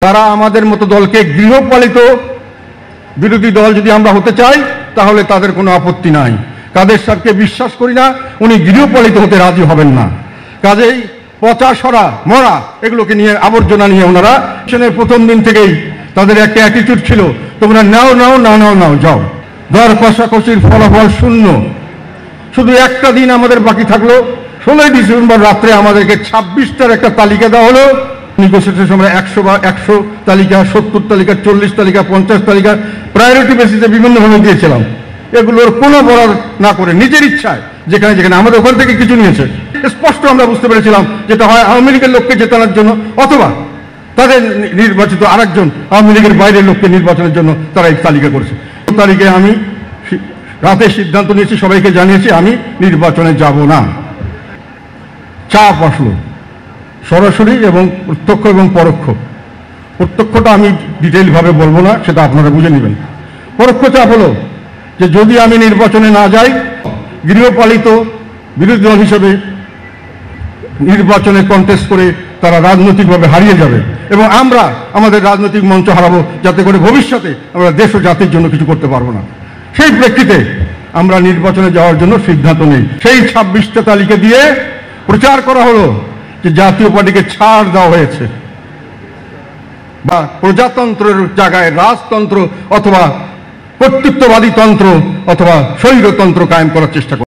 তারা আমাদের মতো দলকে গৃহপালিত বিরোধী দল যদি আমরা হতে চাই তাহলে তাদের কোনো আপত্তি নাই। কাদের স্যারকে বিশ্বাস করি না, উনি গৃহপালিত হতে রাজি হবেন না। কাজেই পচা সরা মরা এগুলোকে নিয়ে আবর্জনা নিয়ে ওনারা প্রথম দিন থেকেই তাদের একটা অ্যাটিটিউড ছিল, তোমরা নাও নাও না নাও নাও যাও। দর কষাকষির ফলাফল শূন্য। শুধু একটা দিন আমাদের বাকি থাকলো, 16 ডিসেম্বর রাত্রে আমাদেরকে 26টার একটা তালিকা দেওয়া হলো। নেগোসিয়েশনের সময় 100 তালিকা, 70 তালিকা, 40 তালিকা, 50 তালিকা প্রায়োরিটি বেসিসে বিভিন্নভাবে দিয়েছিলাম। এগুলোর কোনো বরাদ না করে নিজের ইচ্ছায় যেখানে যেখানে আমাদের ওখান থেকে কিছু নিয়েছে, স্পষ্ট আমরা বুঝতে পেরেছিলাম যেটা হয় আওয়ামী লীগের লোককে জেতানোর জন্য অথবা তাদের নির্বাচিত আরেকজন আওয়ামী লীগের বাইরের লোককে নির্বাচনের জন্য তারা এই তালিকা করেছে। তালিকায় আমি রাতে সিদ্ধান্ত নিয়েছি, সবাইকে জানিয়েছি আমি নির্বাচনে যাব না। চাপ আসলো সরাসরি এবং প্রত্যক্ষ এবং পরোক্ষ। প্রত্যক্ষটা আমি ডিটেইলভাবে বলবো না, সেটা আপনারা বুঝে নেবেন। পরোক্ষ চাপ হলো যে যদি আমি নির্বাচনে না যাই, গৃহপালিত বিরোধী দল হিসেবে নির্বাচনে কন্টেস্ট করে তারা রাজনৈতিকভাবে হারিয়ে যাবে এবং আমরা আমাদের রাজনৈতিক মঞ্চ হারাবো, যাতে করে ভবিষ্যতে আমরা দেশ ও জাতির জন্য কিছু করতে পারবো না। সেই প্রেক্ষিতে আমরা নির্বাচনে যাওয়ার জন্য সিদ্ধান্ত নেই। সেই 26টা তালিকা দিয়ে প্রচার করা হলো যে জাতীয় পার্টিকে ছাড় দেওয়া হয়েছে বা প্রজাতন্ত্রের জায়গায় রাজতন্ত্র অথবা কর্তৃত্ববাদী তন্ত্র অথবা স্বৈরতন্ত্র কায়েম করার চেষ্টা করে।